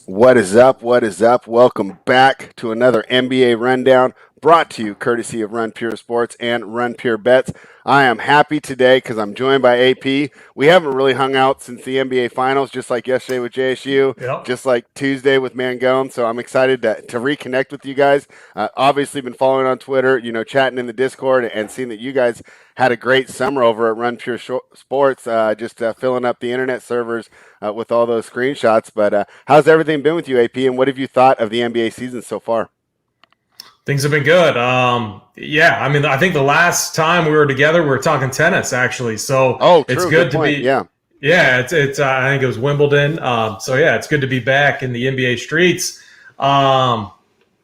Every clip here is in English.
What is up? What is up? Welcome back to another NBA Rundown brought to you courtesy of Run Pure Sports and Run Pure Bets. I am happy today because I'm joined by AP. We haven't really hung out since the NBA Finals, just like yesterday with JSU, Yep. just like Tuesday with Mangone. So I'm excited to reconnect with you guys. Obviously, been following on Twitter, chatting in the Discord and seeing that you guys had a great summer over at Run Pure Sports, just filling up the internet servers with all those screenshots. But how's everything been with you, AP, and what have you thought of the NBA season so far? Things have been good. I think the last time we were together, we were talking tennis actually. So Oh, it's true. Good good to point. be. Yeah. Yeah, it's. I think it was Wimbledon. It's good to be back in the NBA streets. Start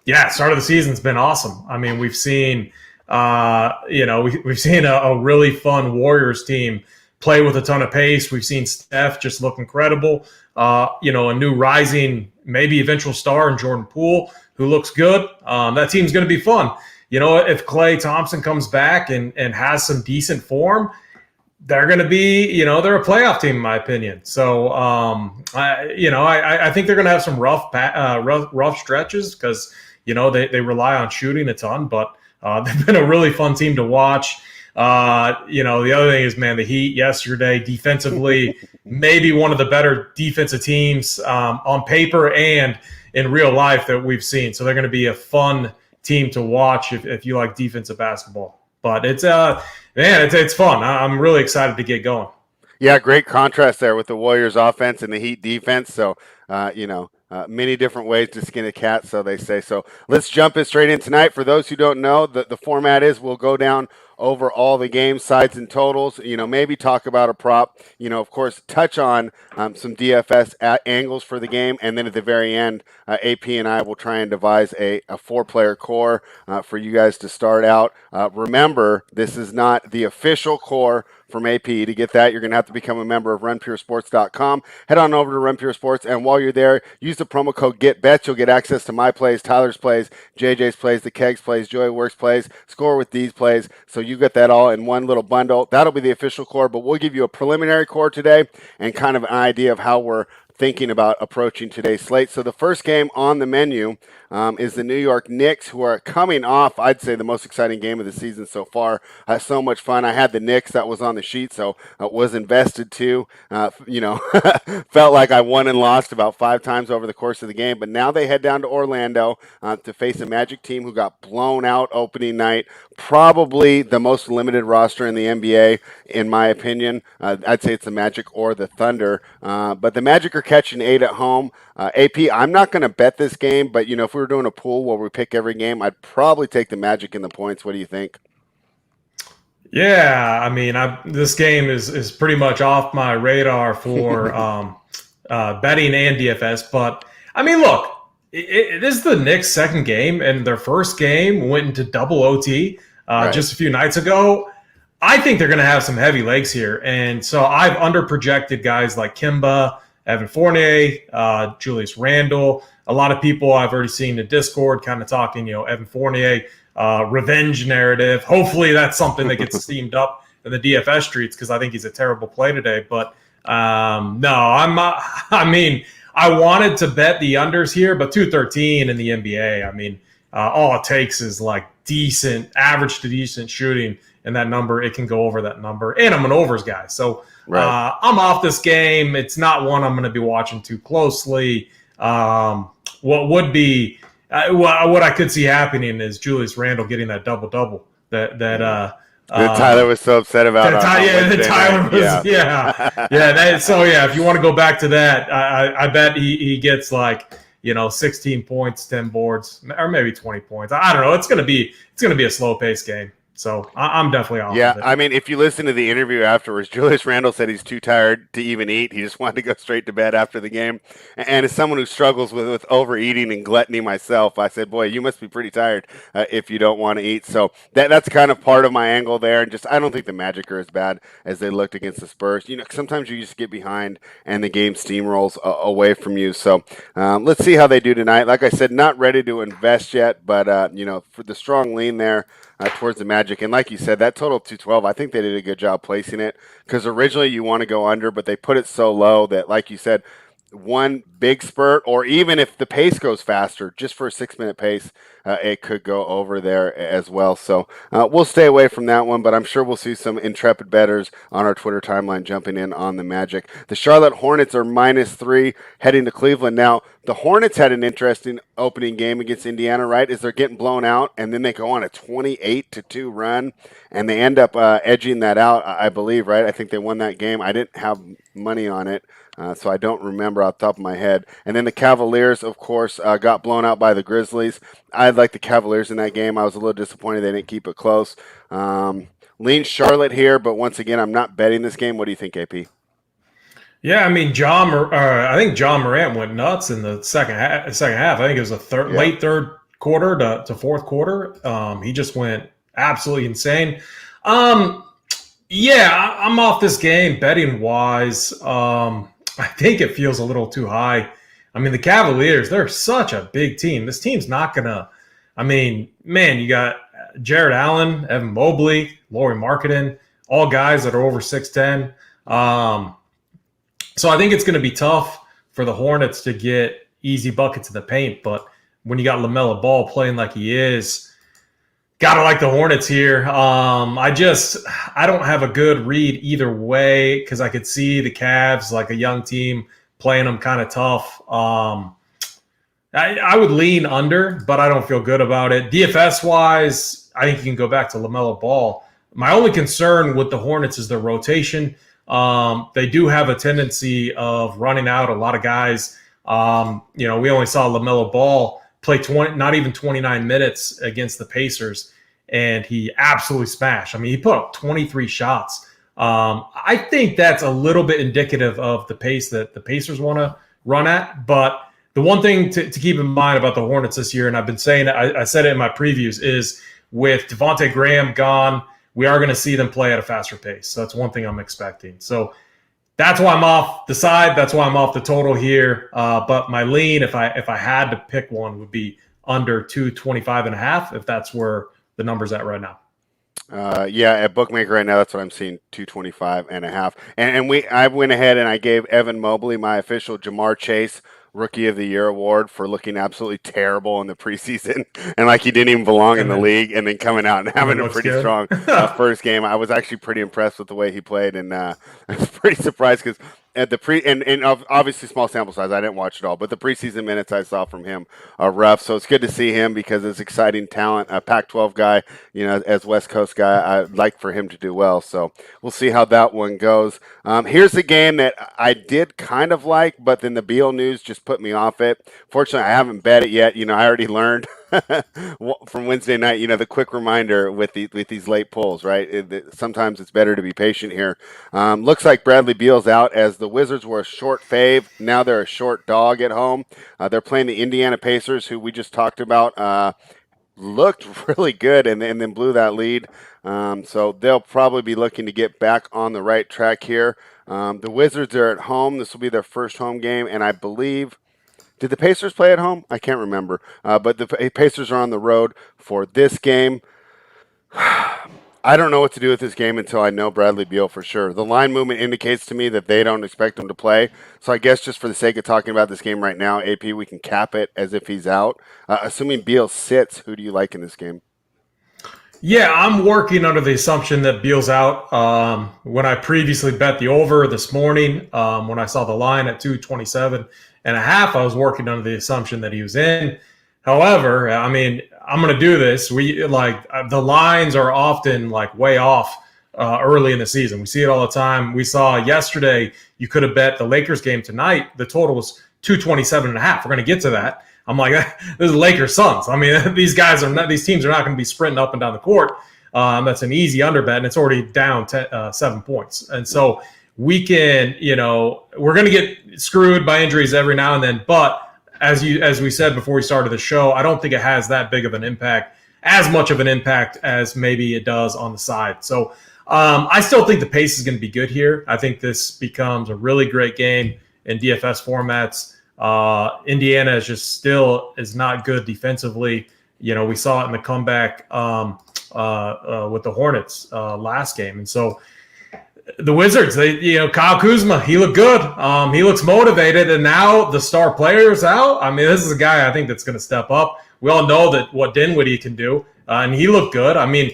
of the season's been awesome. I mean, we've seen, we've seen a really fun Warriors team play with a ton of pace. We've seen Steph just look incredible. A new rising, maybe eventual star in Jordan Poole, who looks good. That team's going to be fun. If Klay Thompson comes back and has some decent form, they're going to be, they're a playoff team in my opinion. So, I think they're going to have some rough stretches because, they rely on shooting a ton, but they've been a really fun team to watch. The other thing is, man, the Heat yesterday defensively, maybe one of the better defensive teams on paper and in real life that we've seen. So they're going to be a fun team to watch if you like defensive basketball. But it's fun. I'm really excited to get going. Yeah, great contrast there with the Warriors offense and the Heat defense. So, many different ways to skin a cat, so they say. So let's jump it straight in tonight. For those who don't know, the format is we'll go down over all the game sides and totals, maybe talk about a prop, of course, touch on some DFS angles for the game. And then at the very end, AP and I will try and devise a four-player core for you guys to start out. Remember, this is not the official core from AP. To get that, you're going to have to become a member of runpuresports.com. Head on over to Run Pure Sports, and while you're there, use the promo code GETBETS. You'll get access to my plays, Tyler's plays, JJ's plays, the Kegs plays, Joey Works plays, Score with these plays. So you get that all in one little bundle. That'll be the official core, but we'll give you a preliminary core today and kind of an idea of how we're thinking about approaching today's slate. So the first game on the menu is the New York Knicks, who are coming off, I'd say, the most exciting game of the season so far. So much fun. I had the Knicks that was on the sheet, so was invested too. Felt like I won and lost about 5 times over the course of the game. But now they head down to Orlando to face a Magic team who got blown out opening night. Probably the most limited roster in the NBA, in my opinion. I'd say it's the Magic or the Thunder. But the Magic are catching 8 at home. AP, I'm not going to bet this game, but if we were doing a pool where we pick every game, I'd probably take the Magic in the points. What do you think? Yeah, I mean, this game is pretty much off my radar for betting and DFS. But I mean, look, this is the Knicks' second game, and their first game went into double OT Right. just a few nights ago. I think they're going to have some heavy legs here, and so I've underprojected guys like Kimba, Evan Fournier, Julius Randle. A lot of people I've already seen in Discord kind of talking, Evan Fournier revenge narrative. Hopefully that's something that gets steamed up in the DFS streets because I think he's a terrible play today. But no, I'm not. I mean, I wanted to bet the unders here, but 213 in the NBA. I mean, all it takes is like decent, average to decent shooting, and that number, it can go over that number. And I'm an overs guy, so Right. I'm off this game. It's not one I'm going to be watching too closely. What would be what I could see happening is Julius Randle getting that double double That Tyler was so upset about on Wednesday Tyler night. was yeah. If you want to go back to that, I bet he gets like 16 points, 10 boards, or maybe 20 points. I don't know. It's gonna be a slow paced game. So I'm definitely off Yeah, of it. I mean, if you listen to the interview afterwards, Julius Randle said he's too tired to even eat. He just wanted to go straight to bed after the game. And as someone who struggles with overeating and gluttony myself, I said, boy, you must be pretty tired if you don't want to eat. So that's kind of part of my angle there. And just I don't think the Magic are as bad as they looked against the Spurs. Sometimes you just get behind and the game steamrolls away from you. So let's see how they do tonight. Like I said, not ready to invest yet, but, for the strong lean there, towards the Magic. And like you said, that total of 212, I think they did a good job placing it because originally you want to go under, but they put it so low that, like you said, one big spurt, or even if the pace goes faster, just for a 6 minute pace, it could go over there as well. So we'll stay away from that one, but I'm sure we'll see some intrepid bettors on our Twitter timeline jumping in on the Magic. The Charlotte Hornets are -3 heading to Cleveland. Now, the Hornets had an interesting opening game against Indiana, right? As they're getting blown out, and then they go on a 28-2 run, and they end up edging that out, I believe, right? I think they won that game. I didn't have money on it. So I don't remember off the top of my head. And then the Cavaliers, of course, got blown out by the Grizzlies. I like the Cavaliers in that game. I was a little disappointed they didn't keep it close. Lean Charlotte here, but once again, I'm not betting this game. What do you think, AP? Yeah, I mean, I think John Morant went nuts in the second half. I think it was late third quarter to fourth quarter. He just went absolutely insane. Yeah, I'm off this game betting wise. I think it feels a little too high. I mean, the Cavaliers, they're such a big team. This team's not going to – I mean, man, you got Jared Allen, Evan Mobley, Lauri Markkanen, all guys that are over 6'10". So I think it's going to be tough for the Hornets to get easy buckets in the paint. But when you got LaMelo Ball playing like he is, got to like the Hornets here. I don't have a good read either way because I could see the Cavs, like a young team, playing them kind of tough. I would lean under, but I don't feel good about it. DFS-wise, I think you can go back to LaMelo Ball. My only concern with the Hornets is their rotation. They do have a tendency of running out a lot of guys. We only saw LaMelo Ball play not even 29 minutes against the Pacers, and he absolutely smashed. I mean, he put up 23 shots. I think that's a little bit indicative of the pace that the Pacers want to run at. But the one thing to keep in mind about the Hornets this year, and I've been saying it, I said it in my previews, is with Devontae Graham gone, we are going to see them play at a faster pace. So that's one thing I'm expecting. So that's why I'm off the side. That's why I'm off the total here. But my lean, if I had to pick one, would be under 225.5, if that's where the number's at right now. At Bookmaker right now, that's what I'm seeing, 225.5. And I went ahead and I gave Evan Mobley my official Jamar Chase Rookie of the Year award for looking absolutely terrible in the preseason and like he didn't even belong in the league, and then coming out and having a pretty strong first game. I was actually pretty impressed with the way he played, and I was pretty surprised because at the and obviously small sample size, I didn't watch it all, but the preseason minutes I saw from him are rough. So it's good to see him because it's exciting talent, a Pac-12 guy, as West Coast guy. I'd like for him to do well. So we'll see how that one goes. Here's a game that I did kind of like, but then the Beal news just put me off it. Fortunately, I haven't bet it yet. I already learned from Wednesday night, the quick reminder with these late pulls, right? Sometimes it's better to be patient here. Looks like Bradley Beal's out, as the Wizards were a short fave. Now they're a short dog at home. They're playing the Indiana Pacers, who we just talked about. Looked really good and then blew that lead. So they'll probably be looking to get back on the right track here. The Wizards are at home. This will be their first home game, and I believe – did the Pacers play at home? I can't remember. But the Pacers are on the road for this game. I don't know what to do with this game until I know Bradley Beal for sure. The line movement indicates to me that they don't expect him to play. So I guess just for the sake of talking about this game right now, AP, we can cap it as if he's out. Assuming Beal sits, who do you like in this game? Yeah, I'm working under the assumption that Beal's out. When I previously bet the over this morning, when I saw the line at 227.5, I was working under the assumption that he was in. However, I mean, I'm going to do this. The lines are often way off early in the season. We see it all the time. We saw yesterday, you could have bet the Lakers game tonight. The total was 227.5. We're going to get to that. I'm like, this is Lakers Suns. I mean, these teams are not going to be sprinting up and down the court. That's an easy under bet, and it's already down 7 points. And so we can, we're going to get screwed by injuries every now and then. But as we said before we started the show, I don't think it has that big of an impact, as much of an impact as maybe it does on the side. So I still think the pace is going to be good here. I think this becomes a really great game in DFS formats. Indiana is not good defensively. We saw it in the comeback with the Hornets last game. And so The Wizards, Kyle Kuzma, he looked good. He looks motivated, and now the star player's out. I mean, this is a guy I think that's going to step up. We all know that what Dinwiddie can do, and he looked good. I mean,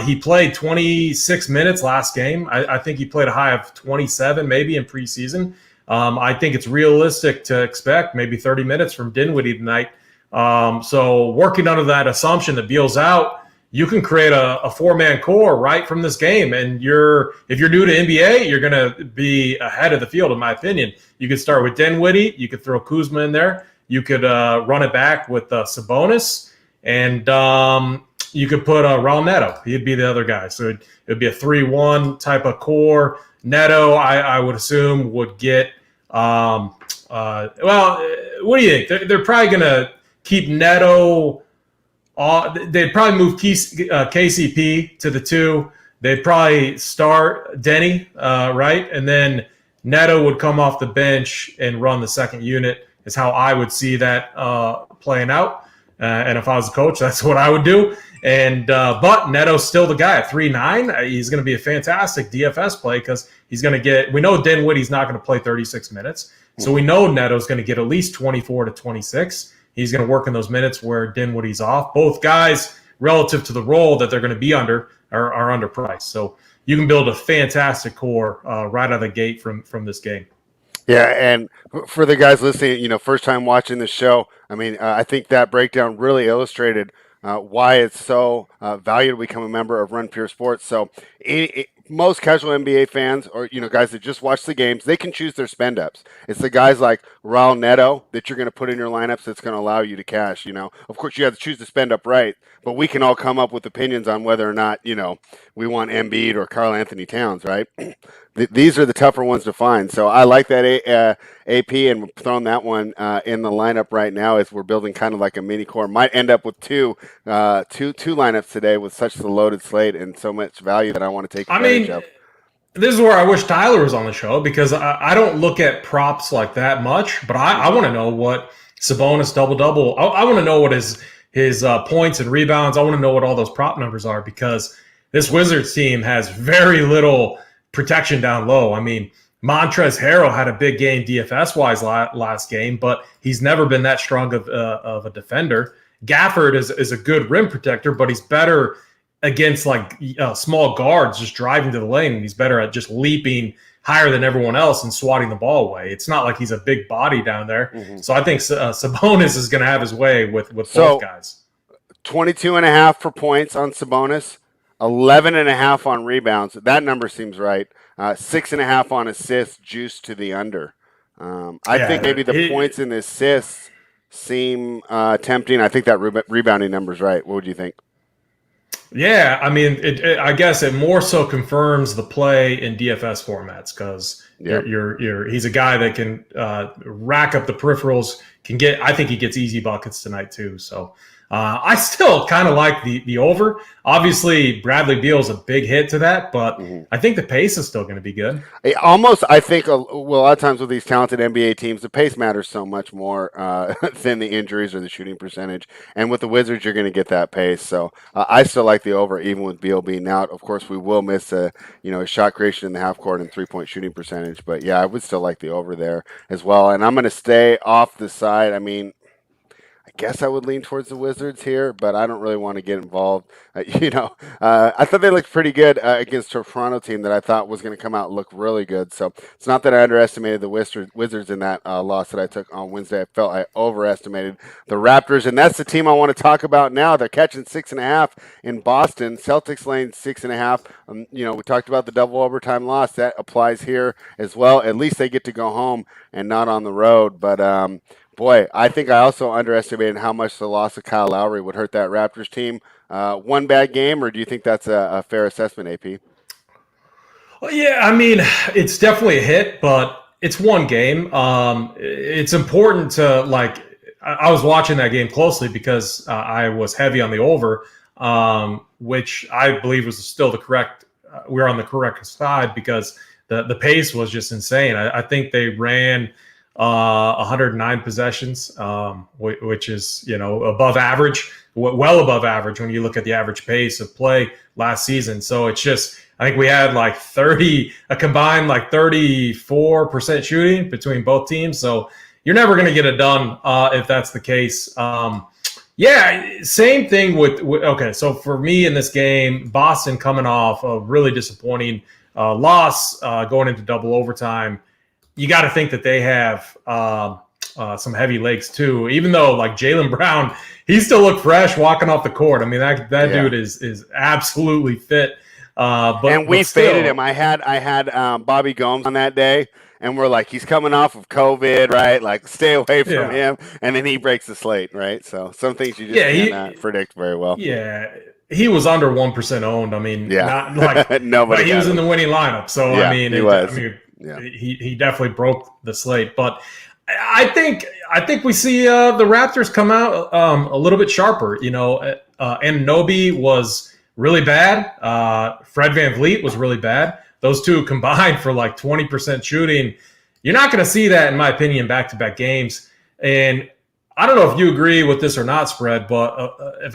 he played 26 minutes last game. I think he played a high of 27 maybe in preseason. I think it's realistic to expect maybe 30 minutes from Dinwiddie tonight. So working under that assumption that Beal's out, you can create a four-man core right from this game. And if you're new to NBA, you're going to be ahead of the field, in my opinion. You could start with Dinwiddie. You could throw Kuzma in there. You could run it back with Sabonis. And you could put Raul Neto. He'd be the other guy. So it would be a 3-1 type of core. Neto, I would assume, would get what do you think? They're probably going to keep Neto. They'd probably move KCP to the 2. They'd probably start Denny, right? And then Neto would come off the bench and run the second unit is how I would see that playing out. And if I was a coach, that's what I would do. And but Neto's still the guy at 3.9. He's going to be a fantastic DFS play because he's going to get – we know Dinwiddie's not going to play 36 minutes. So we know Neto's going to get at least 24 to 26. He's going to work in those minutes where Dinwiddie's off. Both guys, relative to the role that they're going to be under, are underpriced. So you can build a fantastic core right out of the gate from this game. Yeah, and for the guys listening, first time watching the show, I mean, I think that breakdown really illustrated why it's so valuable to become a member of Run Pure Sports. So most casual NBA fans or, guys that just watch the games, they can choose their spend ups. It's the guys like Raul Neto that you're going to put in your lineups that's going to allow you to cash, Of course, you have to choose to spend up right, but we can all come up with opinions on whether or not, we want Embiid or Karl Anthony Towns, right? These are the tougher ones to find. So I like that AP, and we're throwing that one in the lineup right now as we're building kind of like a mini core. Might end up with two lineups today with such the loaded slate and so much value that I want to take advantage of. This is where I wish Tyler was on the show because I don't look at props like that much, but I want to know what Sabonis double-double. I want to know what his points and rebounds. I want to know what all those prop numbers are because this Wizards team has very little protection down low. I mean, Montrezl Harrell had a big game DFS-wise last game, but he's never been that strong of a defender. Gafford is a good rim protector, but he's better against small guards just driving to the lane. He's better at just leaping higher than everyone else and swatting the ball away. It's not like he's a big body down there. Mm-hmm. So I think Sabonis is going to have his way with both guys. 22.5 for points on Sabonis. 11.5 on rebounds. That number seems right. 6.5 on assists, juiced to the under. I think maybe the points and the assists seem tempting. I think that rebounding number's right. What would you think? Yeah, I mean, I guess it more so confirms the play in DFS formats because he's a guy that can rack up the peripherals. I think he gets easy buckets tonight too. So I still kind of like the over. Obviously, Bradley Beal's a big hit to that, but I think the pace is still going to be good. I think a lot of times with these talented NBA teams, the pace matters so much more than the injuries or the shooting percentage. And with the Wizards, you're going to get that pace. So I still like the over, even with Beal being out. Of course, we will miss a shot creation in the half court and 3-point shooting percentage. But yeah, I would still like the over there as well. And I'm going to stay off the side. I mean, I guess I would lean towards the Wizards here, but I don't really want to get involved. I thought they looked pretty good against a Toronto team that I thought was going to come out and look really good. So it's not that I underestimated the Wizards in that loss that I took on Wednesday. I felt I overestimated the Raptors, and that's the team I want to talk about now. They're catching 6.5 in Boston. Celtics laying 6.5. We talked about the double overtime loss. That applies here as well. At least they get to go home and not on the road. But boy, I think I also underestimated how much the loss of Kyle Lowry would hurt that Raptors team. One bad game, or do you think that's a fair assessment, AP? Well, yeah, I mean, it's definitely a hit, but it's one game. It's important to, I was watching that game closely because I was heavy on the over, which I believe was still the correct we're on the correct side because the pace was just insane. I think they ran 109 possessions, which is, above average, well above average when you look at the average pace of play last season. So it's just, I think we had like a combined like 34% shooting between both teams. So you're never going to get it done if that's the case. Yeah, same thing with okay. So for me in this game, Boston coming off a really disappointing loss going into double overtime. You got to think that they have some heavy legs too. Even though like Jaylen Brown, he still looked fresh walking off the court. I mean that dude is absolutely fit. And we faded him. I had Bobby Gomes on that day, and we're like, he's coming off of COVID, right? Like, stay away from him. And then he breaks the slate, right? So some things you just cannot predict very well. Yeah, he was under 1% owned. I mean, not like nobody. But he was in the winning lineup, so yeah, I mean, he definitely broke the slate. But I think we see the Raptors come out a little bit sharper. You know, Anunoby was really bad. Fred VanVleet was really bad. Those two combined for like 20% shooting. You're not going to see that, in my opinion, back-to-back games. And I don't know if you agree with this or not, Spread, but if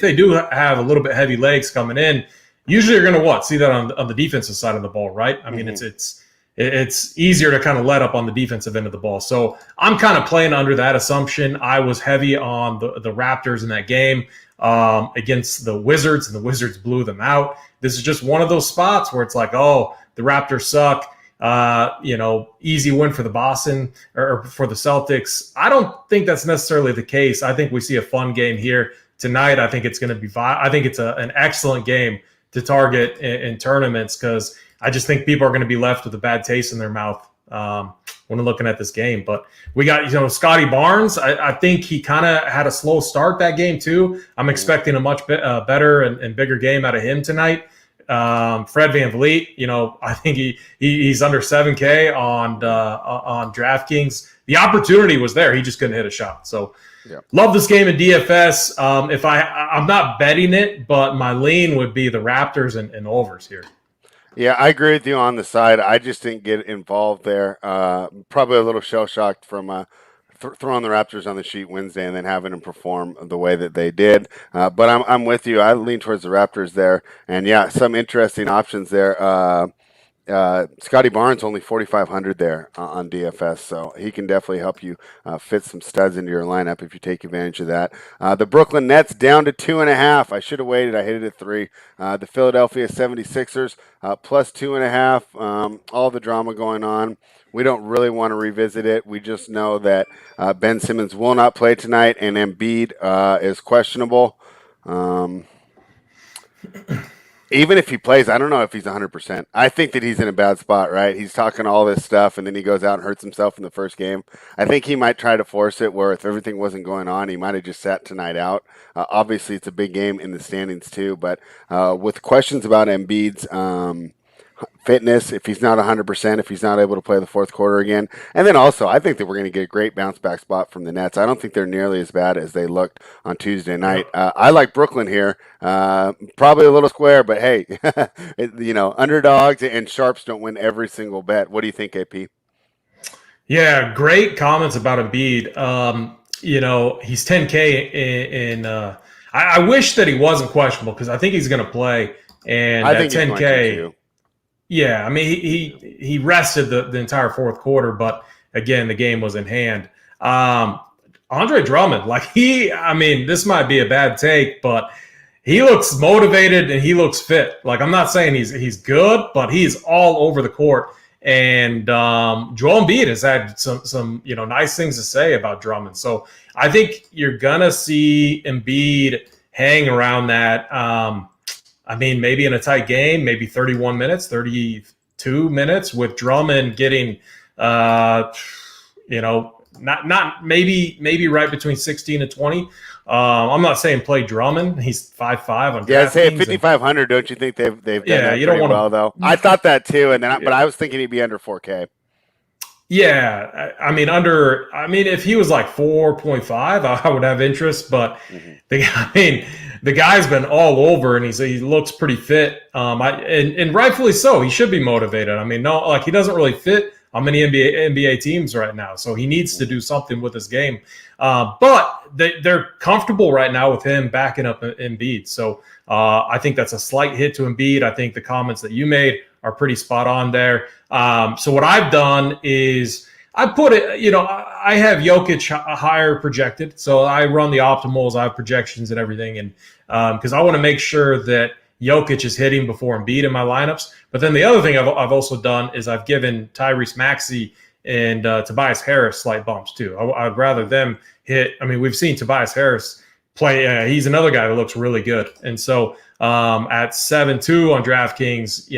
they do have a little bit heavy legs coming in, usually you're going to see that on the defensive side of the ball, right? I mean, it's easier to kind of let up on the defensive end of the ball. So I'm kind of playing under that assumption. I was heavy on the Raptors in that game against the Wizards, and the Wizards blew them out. This is just one of those spots where it's like, oh, the Raptors suck. Easy win for the Boston or for the Celtics. I don't think that's necessarily the case. I think we see a fun game here tonight. I think it's going to be. I think it's an excellent game to target in tournaments because I just think people are going to be left with a bad taste in their mouth when looking at this game. But we got, Scotty Barnes. I think he kind of had a slow start that game too. I'm expecting a much better and bigger game out of him tonight. Fred VanVleet, I think he's under 7K on DraftKings. The opportunity was there. He just couldn't hit a shot. So love this game in DFS. I'm not betting it, but my lean would be the Raptors and overs here. Yeah, I agree with you on the side. I just didn't get involved there. Probably a little shell-shocked from throwing the Raptors on the sheet Wednesday and then having them perform the way that they did. But I'm with you. I lean towards the Raptors there. And, yeah, some interesting options there. Scotty Barnes only 4,500 there on DFS, so he can definitely help you fit some studs into your lineup if you take advantage of that. The Brooklyn Nets down to 2.5. I should have waited. I hit it at 3. The Philadelphia 76ers plus 2.5. All the drama going on. We don't really want to revisit it. We just know that Ben Simmons will not play tonight, and Embiid is questionable. Even if he plays, I don't know if he's 100%. I think that he's in a bad spot, right? He's talking all this stuff, and then he goes out and hurts himself in the first game. I think he might try to force it where if everything wasn't going on, he might have just sat tonight out. Obviously, it's a big game in the standings too, but with questions about Embiid's fitness, if he's not 100%, if he's not able to play the fourth quarter again. And then also, I think that we're going to get a great bounce back spot from the Nets. I don't think they're nearly as bad as they looked on Tuesday night. I like Brooklyn here. Probably a little square, but hey, underdogs and sharps don't win every single bet. What do you think, AP? Yeah, great comments about Embiid. He's 10K in I wish that he wasn't questionable because I think he's going to play. And I think 10K. Yeah, I mean, he rested the entire fourth quarter, but again, the game was in hand. Andre Drummond, this might be a bad take, but he looks motivated and he looks fit. Like, I'm not saying he's good, but he's all over the court. And Joel Embiid has had some nice things to say about Drummond. So I think you're gonna see Embiid hang around that. Maybe in a tight game, maybe 31 minutes, 32 minutes with Drummond getting, not maybe right between 16 and 20. I'm not saying play Drummond. He's 5'5" on DraftKings. Yeah, say at 5,500. Don't you think they've done that you don't want well though? I thought that too, and then but I was thinking he'd be under 4K. Yeah, if he was like 4.5, I would have interest. But the guy's been all over, and he looks pretty fit. And rightfully so. He should be motivated. He doesn't really fit on many NBA teams right now. So he needs to do something with his game. But they're comfortable right now with him backing up Embiid. So I think that's a slight hit to Embiid. I think the comments that you made are pretty spot on there. So what I've done is I put it, I have Jokic higher projected. So I run the optimals, I have projections and everything. And because I want to make sure that Jokic is hitting before Embiid in my lineups. But then the other thing I've also done is I've given Tyrese Maxey and Tobias Harris slight bumps too. I'd rather them hit. I mean, we've seen Tobias Harris play. He's another guy that looks really good. And so at 7-2 on DraftKings,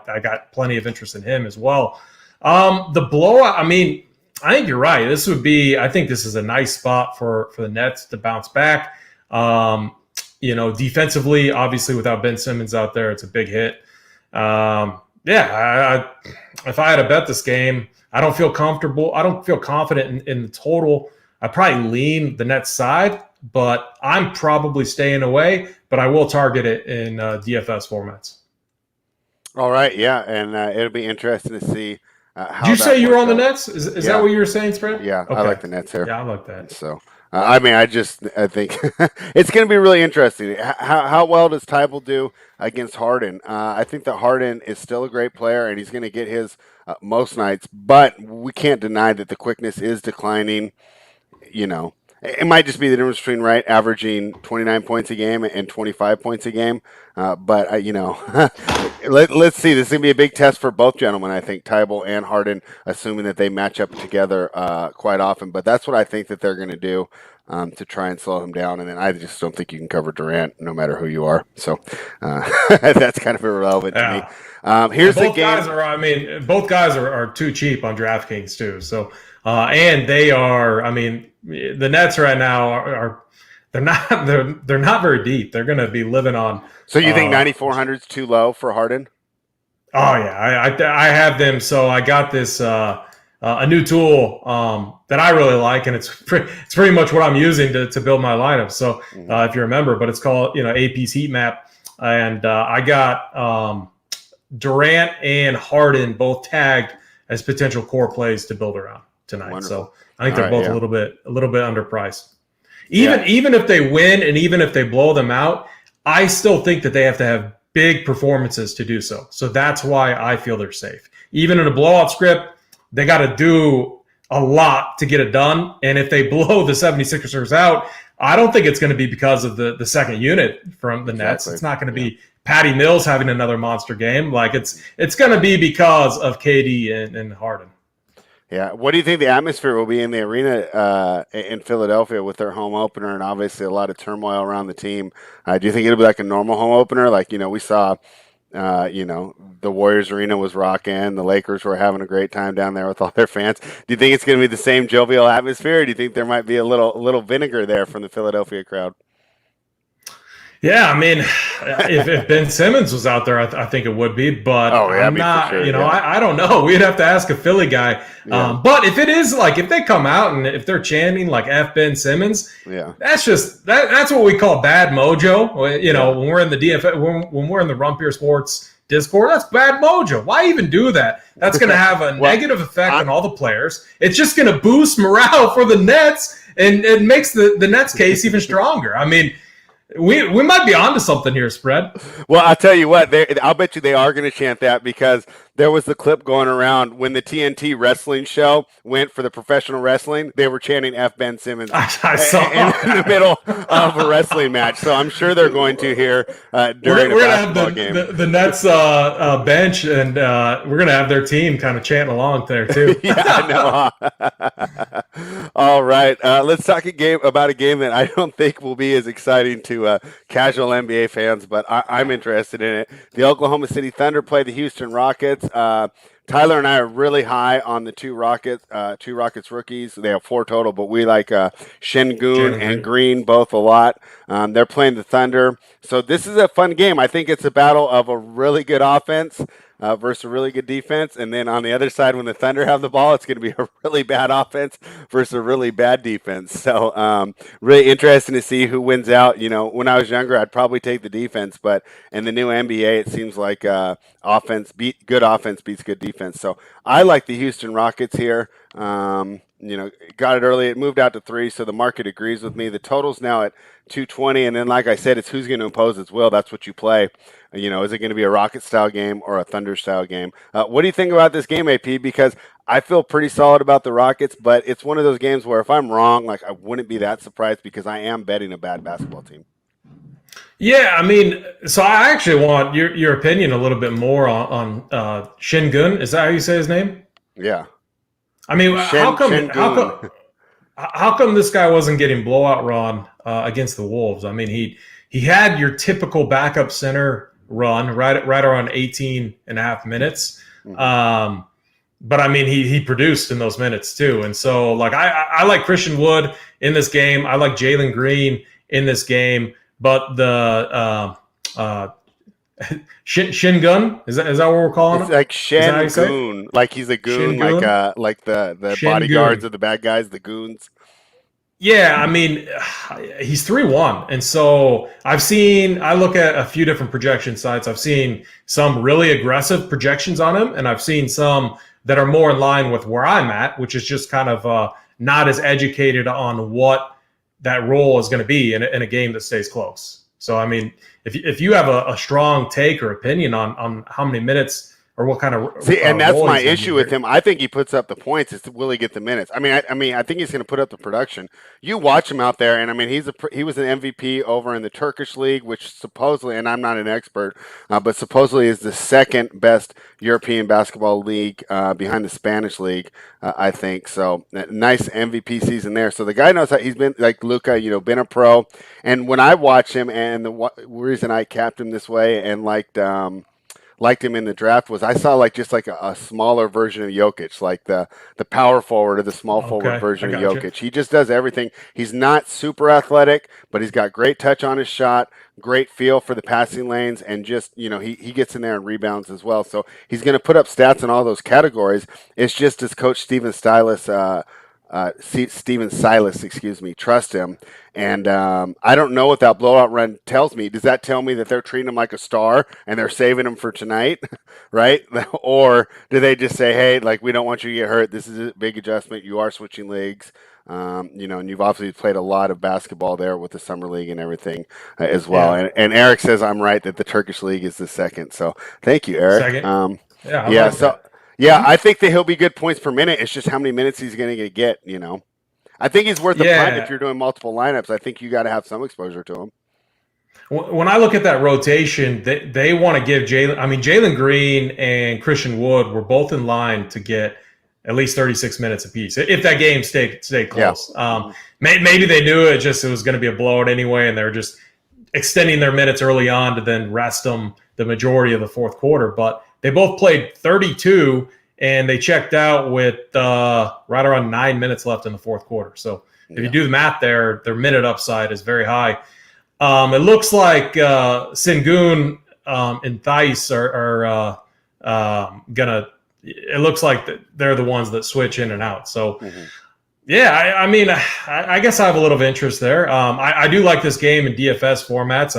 I got plenty of interest in him as well. The blowout, I mean, I think you're right. I think this is a nice spot for the Nets to bounce back. Defensively, obviously without Ben Simmons out there, it's a big hit. If I had to bet this game, I don't feel comfortable. I don't feel confident in the total. I probably lean the Nets side, but I'm probably staying away. But I will target it in DFS formats. All right, yeah, and it'll be interesting to see how. Did you say you were on the Nets? Is that what you were saying, Spread? Yeah, okay. I like the Nets here. Yeah, I like that. So, I think it's going to be really interesting. How well does Tybal do against Harden? I think that Harden is still a great player, and he's going to get his most nights. But we can't deny that the quickness is declining. It might just be the difference between averaging 29 points a game and 25 points a game. But let's see. This is going to be a big test for both gentlemen. I think Tybal and Harden, assuming that they match up together quite often. But that's what I think that they're going to do to try and slow him down. And then I just don't think you can cover Durant no matter who you are. So that's kind of irrelevant to me. Here's the game. Both guys are too cheap on DraftKings too. So and they are. I mean, the Nets right now are they're not very deep. They're going to be living on. So you think 9,400 is too low for Harden? Oh yeah, I have them. So I got this a new tool that I really like, and it's pretty much what I'm using to build my lineup. So if you remember, but it's called AP's Heat Map, and I got Durant and Harden both tagged as potential core plays to build around tonight. Wonderful. So I think they're both a little bit underpriced. Even if they win and even if they blow them out, I still think that they have to have big performances to do so. So that's why I feel they're safe. Even in a blowout script, they got to do a lot to get it done. And if they blow the 76ers out, I don't think it's going to be because of the second unit from the Nets. It's not going to be Patty Mills having another monster game. Like it's going to be because of KD and Harden. Yeah. What do you think the atmosphere will be in the arena in Philadelphia with their home opener and obviously a lot of turmoil around the team? Do you think it'll be like a normal home opener? Like, we saw, the Warriors arena was rocking. The Lakers were having a great time down there with all their fans. Do you think it's going to be the same jovial atmosphere? Or do you think there might be a little vinegar there from the Philadelphia crowd? Yeah, I mean, if Ben Simmons was out there, I think it would be, but I'm not, sure, I don't know. We'd have to ask a Philly guy. Yeah. But if it is if they come out and if they're chanting F Ben Simmons, that's just, that's what we call bad mojo. When we're in the DFS, when we're in the Rumpier Sports Discord, that's bad mojo. Why even do that? That's going to have a negative effect on all the players. It's just going to boost morale for the Nets and it makes the Nets case even stronger. I mean, we might be onto something here, Spread. Well, I'll tell you what. I'll bet you they are going to chant that because there was the clip going around when the TNT wrestling show went for the professional wrestling. They were chanting F Ben Simmons I saw in the middle of a wrestling match. So I'm sure they're going to hear during a basketball game. The Nets bench, and we're going to have their team kind of chanting along there too. Yeah, I know. All right, let's talk about a game that I don't think will be as exciting to casual NBA fans, but I'm interested in it. The Oklahoma City Thunder play the Houston Rockets. Tyler and I are really high on the two Rockets rookies. They have 4 total, but we like Şengün and Green both a lot. They're playing the Thunder. So this is a fun game. I think it's a battle of a really good offense versus a really good defense. And then on the other side, when the Thunder have the ball, it's going to be a really bad offense versus a really bad defense. So really interesting to see who wins out. You know, when I was younger, I'd probably take the defense, but in the new NBA, it seems like good offense beats good defense. So I like the Houston Rockets here. You know, got it early. It moved out to 3, so the market agrees with me. The total's now at 220, and then, like I said, it's who's going to impose its will. That's what you play. You know, is it going to be a Rocket-style game or a Thunder-style game? What do you think about this game, AP? Because I feel pretty solid about the Rockets, but it's one of those games where if I'm wrong, like I wouldn't be that surprised because I am betting a bad basketball team. Yeah, I mean, so I actually want your opinion a little bit more on Şengün. Is that how you say his name? Yeah. I mean, how come this guy wasn't getting blowout run against the Wolves? I mean, he had your typical backup center run right around 18 and a half minutes. Mm-hmm. But I mean, he produced in those minutes too. And so like, I like Christian Wood in this game. I like Jalen Green in this game, but the Şengün, is that what we're calling him? It's like Şengün, like he's a goon, Şengün? like the Şengün. Bodyguards of the bad guys, the goons. Yeah, I mean, he's 3-1. And so I look at a few different projection sites. I've seen some really aggressive projections on him, and I've seen some that are more in line with where I'm at, which is just kind of not as educated on what that role is going to be in a game that stays close. So, I mean, if you have a strong take or opinion on how many minutes or what kind of and that's my issue with him. I think he puts up the points. It's will he get the minutes? I mean, I think he's going to put up the production. You watch him out there, and I mean, he was an MVP over in the Turkish league, which supposedly, and I'm not an expert, but supposedly is the second best European basketball league behind the Spanish league. I think so. Nice MVP season there. So the guy knows how he's been like Luka, been a pro. And when I watch him, and the reason I capped him this way and liked him in the draft was I saw just a smaller version of Jokic, like the power forward or the small forward version of Jokic. He just does everything. He's not super athletic, but he's got great touch on his shot, great feel for the passing lanes, and just, he gets in there and rebounds as well. So he's going to put up stats in all those categories. It's just as Coach Steven Silas, trust him. And I don't know what that blowout run tells me. Does that tell me that they're treating him like a star and they're saving him for tonight, right? Or do they just say, hey, we don't want you to get hurt. This is a big adjustment. You are switching leagues. And you've obviously played a lot of basketball there with the summer league and everything as well. Yeah. And Eric says I'm right that the Turkish league is the second. So thank you, Eric. Second. Yeah, I think that he'll be good points per minute. It's just how many minutes he's going to get, I think he's worth the punt if you're doing multiple lineups. I think you got to have some exposure to him. When I look at that rotation, they want to give Jalen Green and Christian Wood were both in line to get at least 36 minutes apiece if that game stayed close. Yeah. Maybe they knew it was going to be a blowout anyway, and they're just extending their minutes early on to then rest them the majority of the fourth quarter. But they both played 32, and they checked out with right around 9 minutes left in the fourth quarter. So if you do the math there, their minute upside is very high. It looks like Şengün and Theis are gonna. It looks like they're the ones that switch in and out. So, I guess I have a little interest there. I do like this game in DFS formats.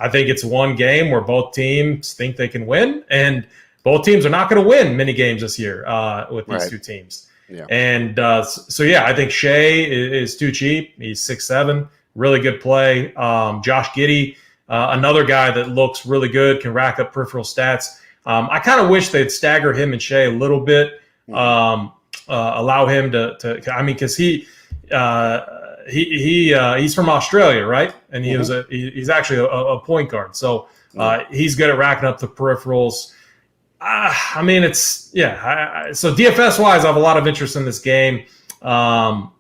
I think it's one game where both teams think they can win, and both teams are not going to win many games this year with these two teams. Yeah. And I think Shea is too cheap. He's 6'7", really good play. Josh Giddy, another guy that looks really good, can rack up peripheral stats. I kind of wish they'd stagger him and Shea a little bit, allow him to because he's from Australia, right? And he's actually a point guard. So he's good at racking up the peripherals. So DFS wise, I have a lot of interest in this game. Betting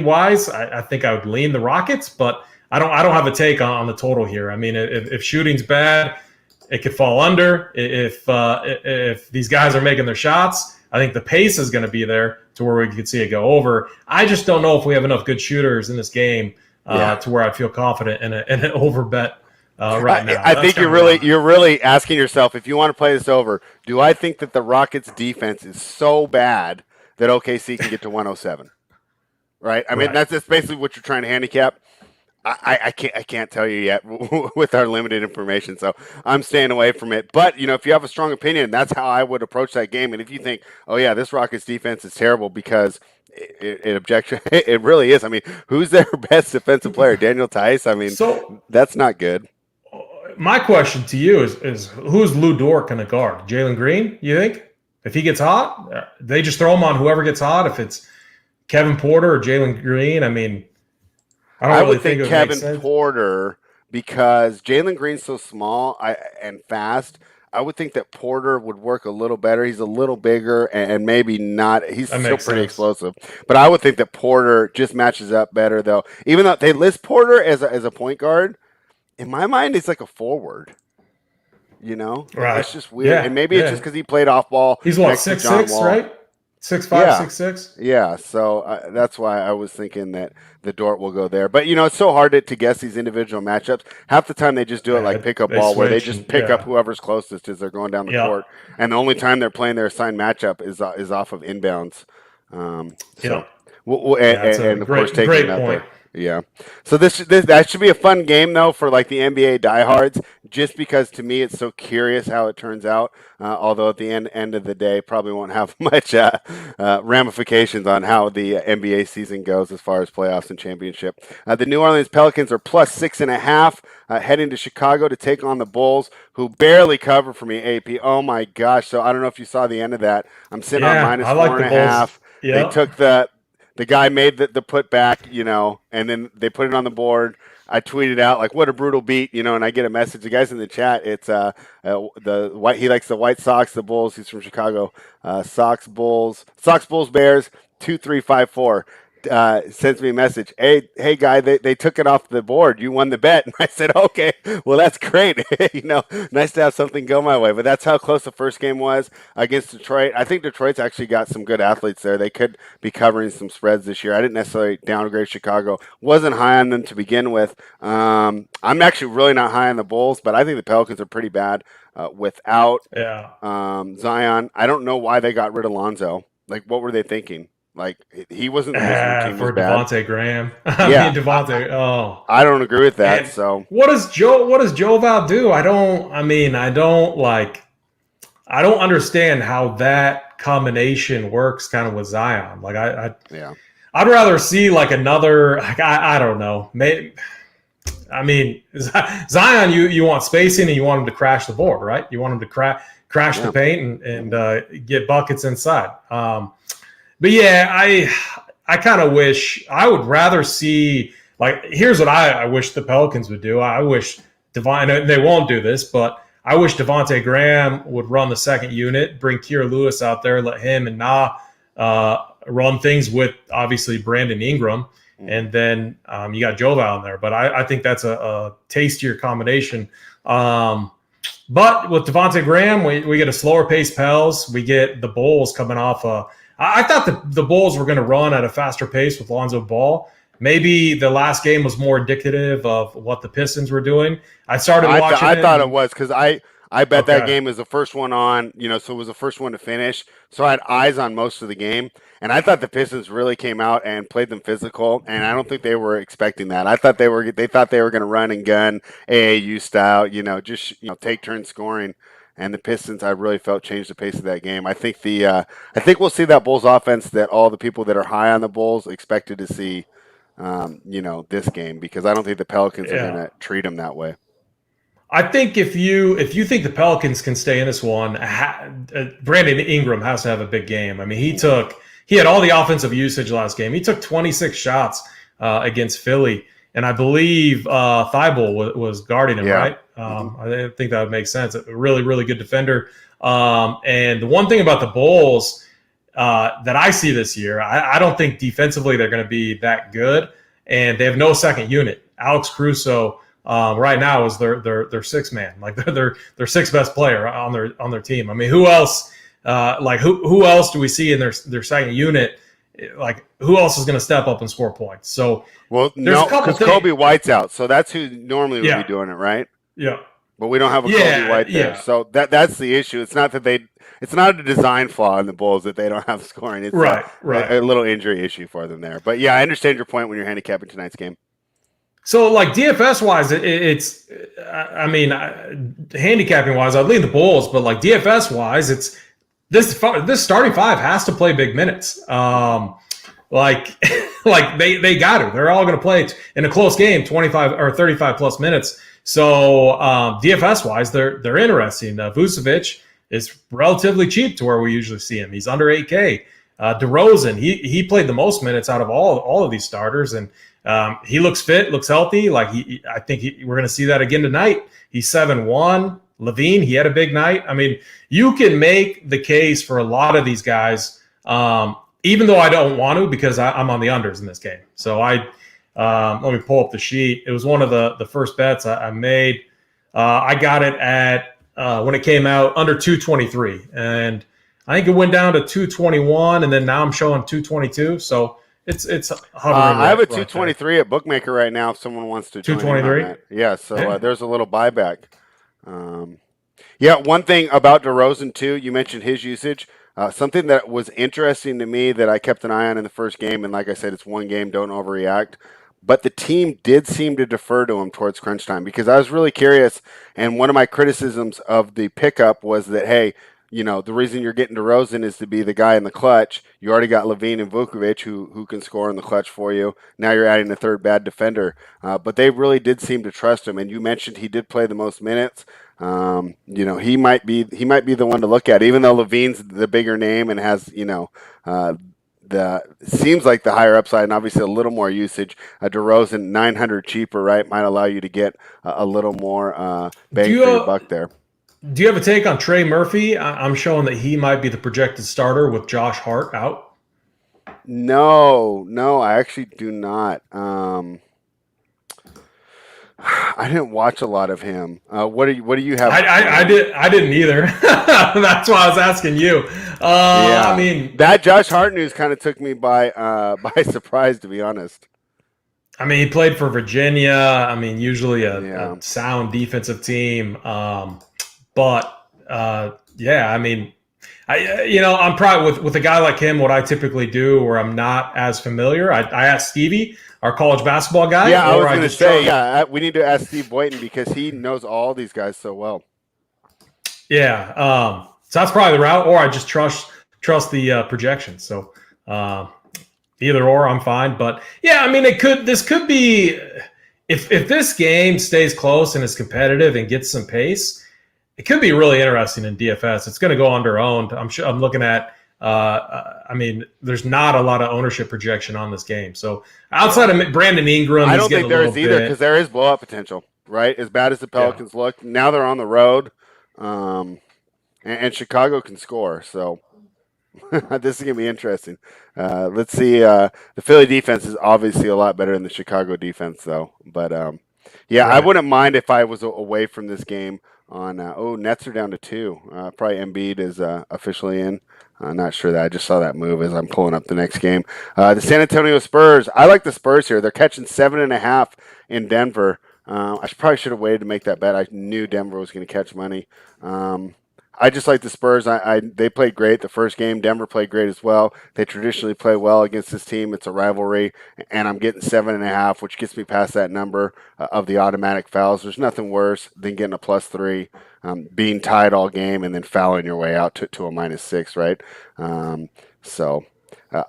wise, I think I would lean the Rockets, but I don't have a take on the total here. I mean, if shooting's bad, it could fall under. If these guys are making their shots, I think the pace is going to be there to where we could see it go over. I just don't know if we have enough good shooters in this game to where I'd feel confident in an over bet right now. I think you're really asking yourself, if you want to play this over, do I think that the Rockets defense is so bad that OKC can get to 107? Right? I mean, that's basically what you're trying to handicap. I can't tell you yet with our limited information, so I'm staying away from it. But if you have a strong opinion, that's how I would approach that game. And if you think, oh yeah, this Rockets defense is terrible because it really is. I mean, who's their best defensive player? Daniel Tice. I mean, that's not good. My question to you is who's Lou Dort going to guard? Jalen Green? You think if he gets hot, they just throw him on whoever gets hot? If it's Kevin Porter or Jalen Green, I mean. I would think Kevin Porter, because Jalen Green's so small and fast. I would think that Porter would work a little better. He's a little bigger and maybe not. He's still pretty explosive. But I would think that Porter just matches up better, though. Even though they list Porter as a point guard, in my mind, he's like a forward. Right? It's just weird. Yeah, and maybe it's just because he played off ball. He's what, 6'6", right? 6'5", 6'6". Yeah, so that's why I was thinking that the Dort will go there. But it's so hard to guess these individual matchups. Half the time they just do it like pickup ball, where they just pick up whoever's closest as they're going down the court, and the only time they're playing their assigned matchup is off of inbounds. And of course taking that there. Yeah. So that should be a fun game, though, for like the NBA diehards, just because to me it's so curious how it turns out. Although at the end of the day, probably won't have much ramifications on how the NBA season goes as far as playoffs and championship. The New Orleans Pelicans are plus 6.5, heading to Chicago to take on the Bulls, who barely cover for me, AP. Oh my gosh. So I don't know if you saw the end of that. I'm sitting on minus 4.5. They took the guy made the putback, and then they put it on the board. I tweeted out like, "What a brutal beat," and I get a message. The guys in the chat, it's the white. He likes the White Sox, the Bulls. He's from Chicago. Sox, Bulls, Bears. 2354. Sends me a message. Hey, guy, they took it off the board. You won the bet. And I said, okay, well, that's great. Nice to have something go my way. But that's how close the first game was against Detroit. I think Detroit's actually got some good athletes there. They could be covering some spreads this year. I didn't necessarily downgrade Chicago. Wasn't high on them to begin with. I'm actually really not high on the Bulls, but I think the Pelicans are pretty bad without Zion. I don't know why they got rid of Lonzo. Like, what were they thinking? Like, he wasn't the reason the team was bad. Devontae Graham. Devontae. Oh, I don't agree with that. And so what does Joe Val do? I don't understand how that combination works kind of with Zion. Like I'd rather see like another. I don't know. Maybe. I mean, Zion, you want spacing and you want him to crash the board, right? You want him to crash the paint and get buckets inside. But yeah, I kind of wish I would rather see, like, here's what I wish the Pelicans would do. I wish they won't do this, but I wish Devontae Graham would run the second unit, bring Kira Lewis out there, let him and run things with obviously Brandon Ingram, and then you got Joval in there. But I think that's a tastier combination. But with Devontae Graham, we get a slower pace Pels. We get the Bulls coming off I thought the Bulls were going to run at a faster pace with Lonzo Ball. Maybe the last game was more indicative of what the Pistons were doing. I started watching I thought it was because I bet that game was the first one on, so it was the first one to finish. So I had eyes on most of the game. And I thought the Pistons really came out and played them physical, and I don't think they were expecting that. I thought they thought they were going to run and gun AAU style, just take turns scoring. And the Pistons, I really felt, changed the pace of that game. I think we'll see that Bulls offense that all the people that are high on the Bulls expected to see, this game, because I don't think the Pelicans are going to treat them that way. I think if you think the Pelicans can stay in this one, Brandon Ingram has to have a big game. I mean, he had all the offensive usage last game. He took 26 shots against Philly. And I believe Thibault was guarding him, right? I think that would make sense. A really, really good defender. And the one thing about the Bulls that I see this year, I don't think defensively they're going to be that good. And they have no second unit. Alex Caruso right now is their sixth man. Like they're their sixth best player on their team. I mean, who else? Who else do we see in their second unit? Like, who else is going to step up and score points? So, because Kobe White's out, so that's who normally would be doing it, right? Yeah. But we don't have a Kobe White there. So that's the issue. It's not that it's not a design flaw in the Bulls that they don't have scoring. It's a little injury issue for them there. But yeah, I understand your point when you're handicapping tonight's game. So, like DFS wise, handicapping wise, I'd lead the Bulls, but like DFS wise, it's this starting five has to play big minutes. Like they got to. They're all going to play in a close game, 25 or 35 plus minutes. So DFS wise, they're interesting. Vucevic is relatively cheap to where we usually see him. He's under 8K. DeRozan, he played the most minutes out of all of these starters, and he looks fit, looks healthy. Like I think we're going to see that again tonight. He's 7-1. Levine, he had a big night. I mean, you can make the case for a lot of these guys, even though I don't want to because I'm on the unders in this game. So let me pull up the sheet. It was one of the first bets I made. I got it at when it came out under 223, and I think it went down to 221, and then now I'm showing 222. So it's hovering. I have a 223 at Bookmaker right now. If someone wants to 223, yeah. So there's a little buyback. One thing about DeRozan too. You mentioned his usage. Something that was interesting to me that I kept an eye on in the first game, and like I said, it's one game. Don't overreact. But the team did seem to defer to him towards crunch time because I was really curious. And one of my criticisms of the pickup was that, hey, the reason you're getting DeRozan is to be the guy in the clutch. You already got Levine and Vucevic who can score in the clutch for you. Now you're adding a third bad defender. But they really did seem to trust him. And you mentioned he did play the most minutes. He might be the one to look at, even though Levine's the bigger name and has, seems like the higher upside and obviously a little more usage. DeRozan 900 cheaper, right? Might allow you to get a little more bang for your buck there. Do you have a take on Trey Murphy? I'm showing that he might be the projected starter with Josh Hart out. No, I actually do not. I didn't watch a lot of him. What do you have? I didn't either. That's why I was asking you. I mean, that Josh Hart news kind of took me by surprise, to be honest. I mean, he played for Virginia. I mean, usually a sound defensive team. I mean, I'm probably with a guy like him, what I typically do where I'm not as familiar. I asked Stevie, our college basketball guy. Yeah, I was going to say, we need to ask Steve Boyton because he knows all these guys so well. Yeah. So that's probably the route, or I just trust the projections. So either or, I'm fine. But yeah, I mean, this could be if this game stays close and is competitive and gets some pace, it could be really interesting in DFS. It's going to go under owned. I'm looking at. There's not a lot of ownership projection on this game. So outside of Brandon Ingram, I don't think there is either because there is blowout potential, right? As bad as the Pelicans look, now they're on the road, and Chicago can score. So this is going to be interesting. Let's see. The Philly defense is obviously a lot better than the Chicago defense, though. But right. I wouldn't mind if I was away from this game. Nets are down to 2. Probably Embiid is officially in. I'm not sure that. I just saw that move as I'm pulling up the next game. The San Antonio Spurs. I like the Spurs here. They're catching 7.5 in Denver. I probably should have waited to make that bet. I knew Denver was going to catch money. I just like the Spurs. They played great the first game. Denver played great as well. They traditionally play well against this team. It's a rivalry, and I'm getting 7.5, which gets me past that number of the automatic fouls. There's nothing worse than getting a +3, being tied all game, and then fouling your way out to a -6, right?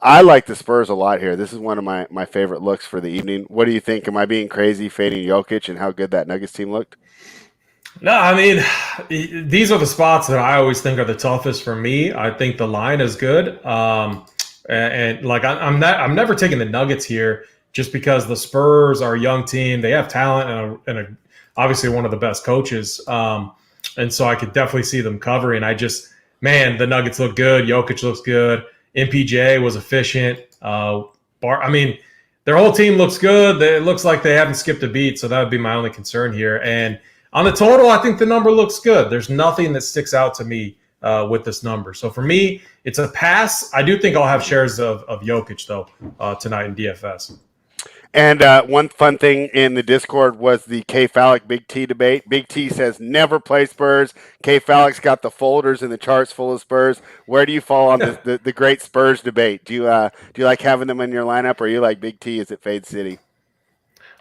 I like the Spurs a lot here. This is one of my favorite looks for the evening. What do you think? Am I being crazy fading Jokic and how good that Nuggets team looked? No, I mean, these are the spots that I always think are the toughest for me. I think the line is good. I'm never taking the Nuggets here just because the Spurs are a young team. They have talent and obviously one of the best coaches. And so I could definitely see them covering. The Nuggets look good. Jokic looks good. MPJ was efficient. Their whole team looks good. It looks like they haven't skipped a beat. So that would be my only concern here. And on the total, I think the number looks good. There's nothing that sticks out to me with this number. So for me, it's a pass. I do think I'll have shares of Jokic, though, tonight in DFS. And one fun thing in the Discord was the K Fallic Big T debate. Big T says never play Spurs. K Fallic's got the folders and the charts full of Spurs. Where do you fall on the great Spurs debate? Do you like having them in your lineup, or are you like Big T? Is it Fade City?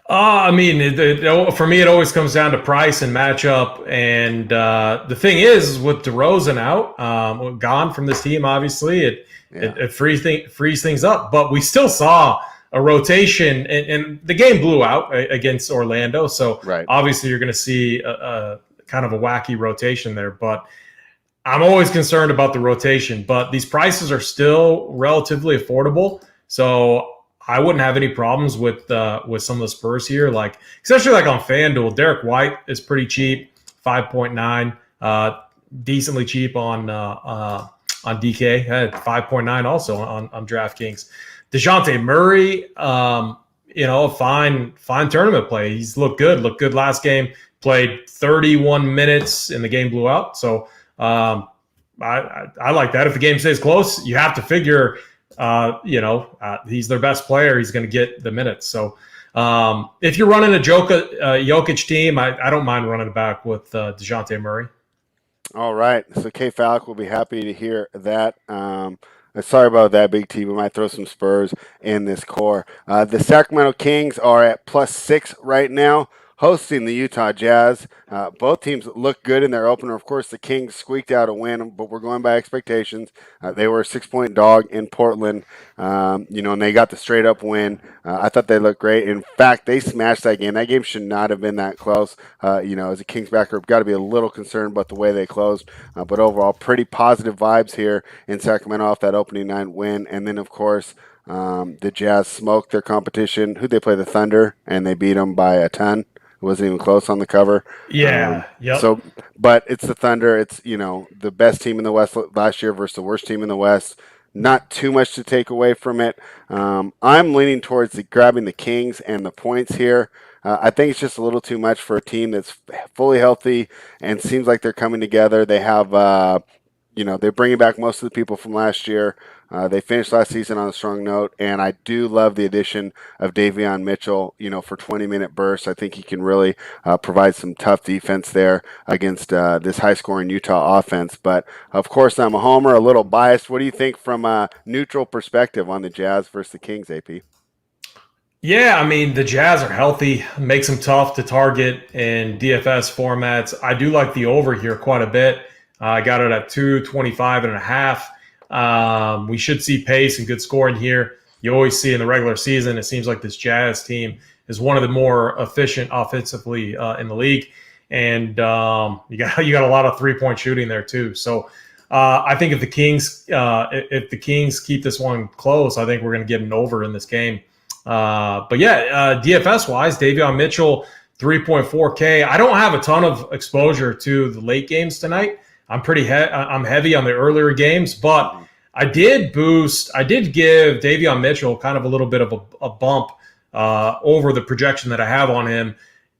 I mean, for me, it always comes down to price and matchup. And the thing is, with DeRozan out, gone from this team, obviously, it frees things up. But we still saw a rotation, and the game blew out against Orlando. So Right. obviously, you're going to see a kind of a wacky rotation there. But I'm always concerned about the rotation. But these prices are still relatively affordable. So I wouldn't have any problems with some of the Spurs here, like especially like on FanDuel. Derek White is pretty cheap, 5.9, decently cheap on DK at 5.9, also on DraftKings. DeJounte Murray, fine tournament play. He's looked good last game. Played 31 minutes and the game blew out. So I like that. If the game stays close, you have to figure. He's their best player. He's going to get the minutes. So if you're running a Jokic team, I don't mind running it back with DeJounte Murray. All right. So K Fallic will be happy to hear that. Sorry about that, Big T. We might throw some Spurs in this core. The Sacramento Kings are at +6 right now, hosting the Utah Jazz. Both teams look good in their opener. Of course, the Kings squeaked out a win, but we're going by expectations. They were a 6-point dog in Portland, and they got the straight-up win. I thought they looked great. In fact, they smashed that game. That game should not have been that close. As a Kings backer, got to be a little concerned about the way they closed. But overall, pretty positive vibes here in Sacramento off that opening night win. And then, of course, the Jazz smoked their competition. Who'd they play? The Thunder, and they beat them by a ton. It wasn't even close on the cover. Yeah. So, but it's the Thunder. It's, the best team in the West last year versus the worst team in the West. Not too much to take away from it. I'm leaning towards grabbing the Kings and the points here. I think it's just a little too much for a team that's fully healthy and seems like they're coming together. They have, they're bringing back most of the people from last year. They finished last season on a strong note, and I do love the addition of Davion Mitchell, for 20-minute bursts. I think he can really provide some tough defense there against this high-scoring Utah offense. But, of course, I'm a homer, a little biased. What do you think from a neutral perspective on the Jazz versus the Kings, AP? Yeah, I mean, the Jazz are healthy, makes them tough to target in DFS formats. I do like the over here quite a bit. I got it at 225.5. We should see pace and good scoring here. You always see in the regular season, it seems like this Jazz team is one of the more efficient offensively in the league, and you got a lot of 3-point shooting there too. So I think if the Kings keep this one close, I think we're going to get an over in this game. But yeah, DFS wise, Davion Mitchell 3.4K. I don't have a ton of exposure to the late games tonight. I'm I'm heavy on the earlier games, but I did give Davion Mitchell kind of a little bit of a bump over the projection that I have on him.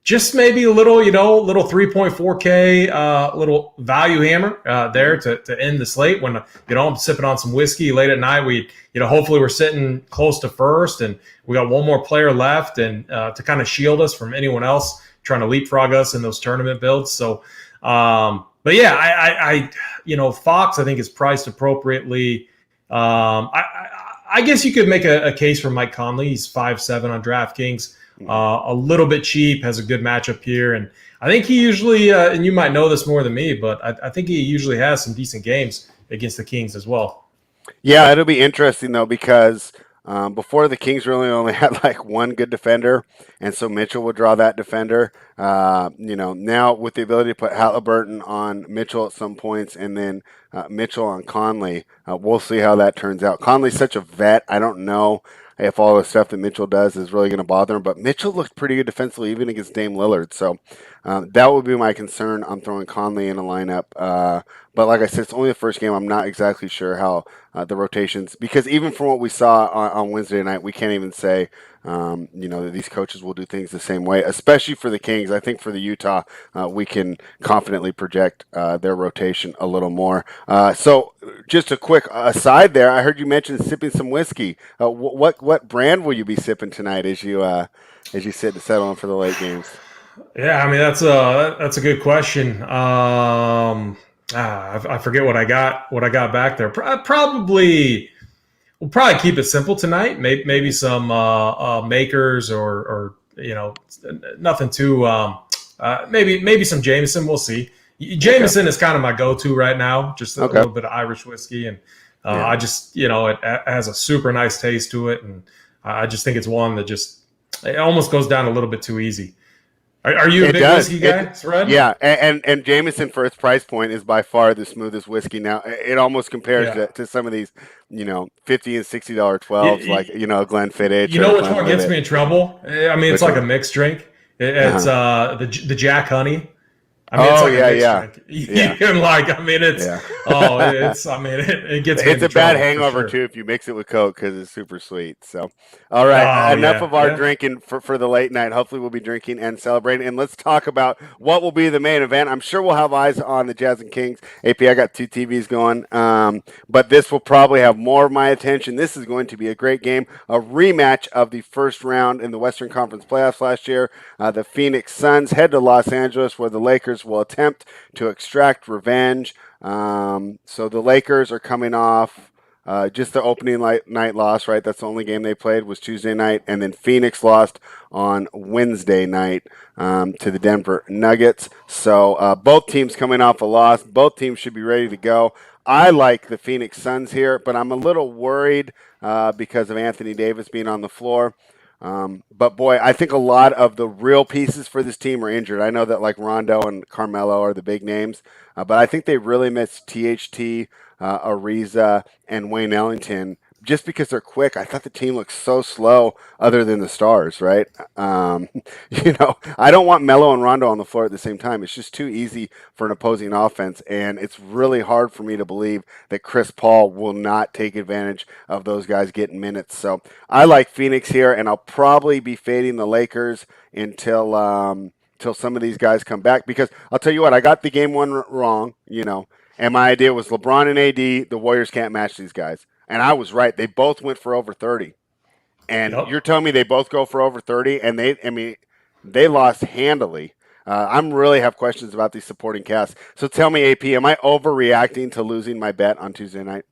Just maybe a little 3.4K, little value hammer there to end the slate when, I'm sipping on some whiskey late at night. We, hopefully we're sitting close to first and we got one more player left and to kind of shield us from anyone else trying to leapfrog us in those tournament builds. So, but yeah, I Fox, I think, is priced appropriately. I guess you could make a case for Mike Conley. He's 5.7 on DraftKings, a little bit cheap, has a good matchup here. And I think he usually, and you might know this more than me, but I think he usually has some decent games against the Kings as well. Yeah, it'll be interesting, though, because before the Kings really only had like one good defender, and so Mitchell would draw that defender. Now with the ability to put Halliburton on Mitchell at some points and then Mitchell on Conley, we'll see how that turns out. Conley's such a vet. I don't know if all the stuff that Mitchell does is really going to bother him, but Mitchell looked pretty good defensively even against Dame Lillard. So that would be my concern on throwing Conley in a lineup. But like I said, it's only the first game. I'm not exactly sure how the rotations, because even from what we saw on Wednesday night, we can't even say, that these coaches will do things the same way, especially for the Kings. I think for the Utah, we can confidently project their rotation a little more. So just a quick aside there, I heard you mention sipping some whiskey. What brand will you be sipping tonight as you sit to settle in for the late games? Yeah, I mean that's a good question. I forget what I got back there. We'll probably keep it simple tonight. Maybe some makers or nothing too. Maybe some Jameson. We'll see. Jameson is kind of my go-to right now. Just a little bit of Irish whiskey, and I just it has a super nice taste to it, and I just think it's one that it almost goes down a little bit too easy. Are you a big whiskey guy, Fred? Yeah, and Jameson for its price point is by far the smoothest whiskey. Now it almost compares to some of these, $50 and $60 12s, like Glenfiddich. You know which one gets me in trouble? I mean, it's like a mixed drink. It's the Jack Honey. I mean, it's like a mixed drink. You can it gets me It's a bad hangover too if you mix it with Coke because it's super sweet. So, all right, enough of our drinking for the late night. Hopefully, we'll be drinking and celebrating. And let's talk about what will be the main event. I'm sure we'll have eyes on the Jazz and Kings. AP, I got 2 TVs going, but this will probably have more of my attention. This is going to be a great game, a rematch of the first round in the Western Conference playoffs last year. The Phoenix Suns head to Los Angeles, where the Lakers will attempt to extract revenge. So the Lakers are coming off just the opening night loss, right? That's the only game they played was Tuesday night. And then Phoenix lost on Wednesday night to the Denver Nuggets. So both teams coming off a loss. Both teams should be ready to go. I like the Phoenix Suns here, but I'm a little worried because of Anthony Davis being on the floor. But boy, I think a lot of the real pieces for this team are injured. I know that like Rondo and Carmelo are the big names, but I think they really miss THT, Ariza, and Wayne Ellington just because they're quick. I thought the team looked so slow other than the stars, right? I don't want Melo and Rondo on the floor at the same time. It's just too easy for an opposing offense, and it's really hard for me to believe that Chris Paul will not take advantage of those guys getting minutes. So I like Phoenix here, and I'll probably be fading the Lakers until some of these guys come back, because I'll tell you what, I got the game one wrong, and my idea was LeBron and AD, the Warriors can't match these guys. And I was right. They both went for over 30. And you're telling me they both go for over 30, and they lost handily. I'm really have questions about these supporting casts. So tell me, AP, am I overreacting to losing my bet on Tuesday night?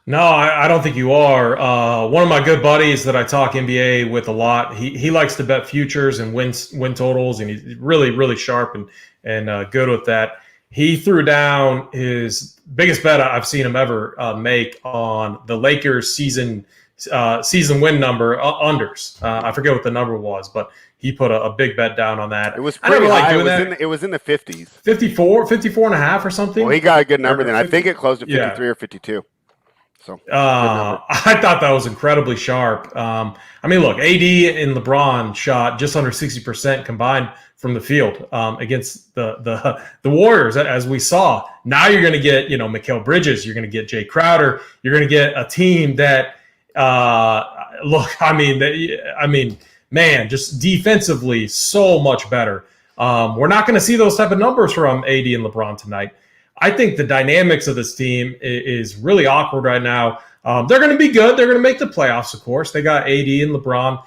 No, I don't think you are. One of my good buddies that I talk NBA with a lot, he likes to bet futures and win totals, and he's really, really sharp and good with that. He threw down his biggest bet I've seen him ever make on the Lakers season win number unders. I forget what the number was, but he put a big bet down on that. It was pretty high. It was in the 50s. 54 and a half or something. Well, he got a good number then. I think it closed at 53 or 52. So I thought that was incredibly sharp. Look, AD and LeBron shot just under 60% combined from the field against the Warriors, as we saw. Now you're going to get Mikal Bridges, you're going to get Jay Crowder, you're going to get a team that just defensively so much better. We're not going to see those type of numbers from AD and LeBron tonight. I think the dynamics of this team is really awkward right now. They're going to be good. They're going to make the playoffs, of course. They got AD and LeBron.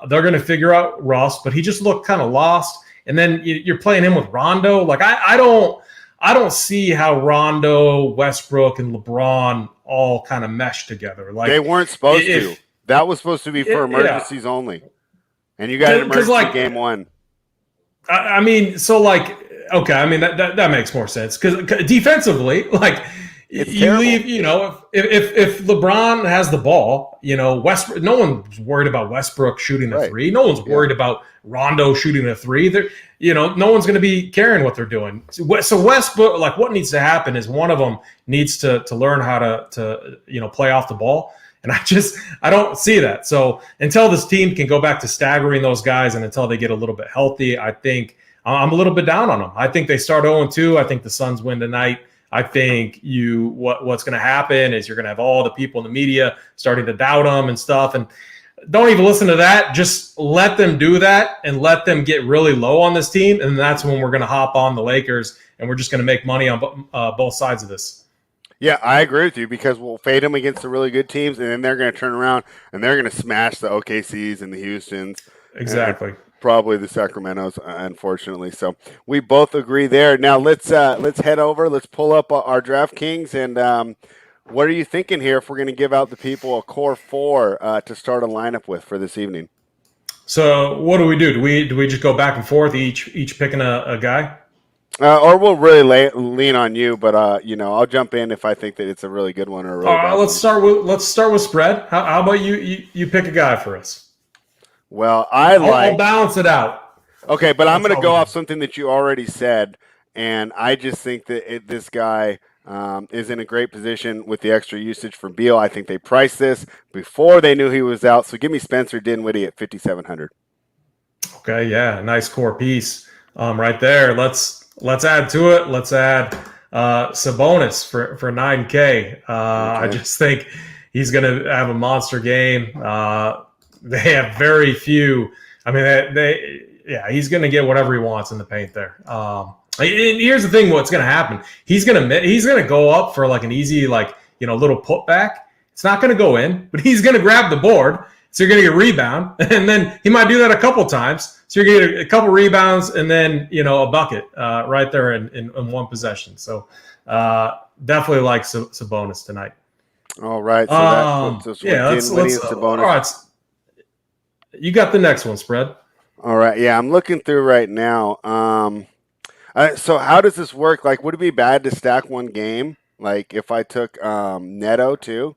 They're going to figure out Russ, but he just looked kind of lost. And then you're playing him with Rondo. Like I don't see how Rondo, Westbrook, and LeBron all kind of mesh together. Like they weren't supposed to. That was supposed to be for emergencies only. And you got an emergency game one. That makes more sense because defensively, it's you terrible. leave, if LeBron has the ball, Westbrook, no one's worried about Westbrook shooting a three. No one's worried about Rondo shooting a three. No one's going to be caring what they're doing. So Westbrook, what needs to happen is one of them needs to learn how to play off the ball. And I don't see that. So until this team can go back to staggering those guys and until they get a little bit healthy, I think I'm a little bit down on them. I think they start 0-2. I think the Suns win tonight. I think what's going to happen is you're going to have all the people in the media starting to doubt them and stuff. And don't even listen to that. Just let them do that and let them get really low on this team. And that's when we're going to hop on the Lakers and we're just going to make money on both sides of this. Yeah, I agree with you because we'll fade them against the really good teams, and then they're going to turn around and they're going to smash the OKCs and the Houstons. Exactly. Probably the Sacramentos, unfortunately. So we both agree there. Now let's head over. Let's pull up our DraftKings, and what are you thinking here if we're going to give out the people a core 4 to start a lineup with for this evening? So what do? Do we just go back and forth, each picking a guy? Or we'll really lean on you, but I'll jump in if I think that it's a really good one or a really bad let's one. start with spread. How about you pick a guy for us? Well, I'll balance it out. Okay, but I'm going to go off something that you already said, and I just think that this guy is in a great position with the extra usage from Beal. I think they priced this before they knew he was out, so give me Spencer Dinwiddie at 5,700. Okay, yeah, nice core piece right there. Let's add to it. Let's add Sabonis for 9K. Okay. I just think he's going to have a monster game. They have very few. I mean, he's going to get whatever he wants in the paint there. And here's the thing: what's going to happen? He's going to go up for like an easy, little putback. It's not going to go in, but he's going to grab the board. So you're going to get a rebound, and then he might do that a couple times. So you're going to get a couple rebounds, and then a bucket right there in one possession. So definitely like Sabonis tonight. All right. So that puts us with Sabonis. All right. You got the next one, spread. All right. Yeah, I'm looking through right now. So how does this work? Like, would it be bad to stack one game? Like if I took Neto too?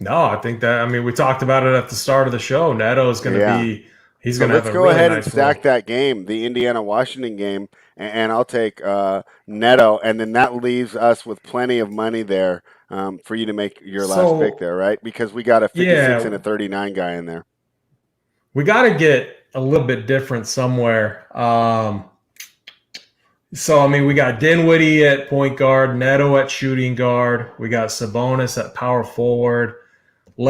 No, I think that. I mean, we talked about it at the start of the show. Neto is going to be. He's going to have a really nice. Let's go ahead and stack that game, the Indiana-Washington game, and I'll take Neto, and then that leaves us with plenty of money there for you to make your last pick there, right? Because we got a 56 and a 39 guy in there. We got to get a little bit different somewhere. So, I mean, we got Dinwiddie at point guard, Neto at shooting guard. We got Sabonis at power forward. Who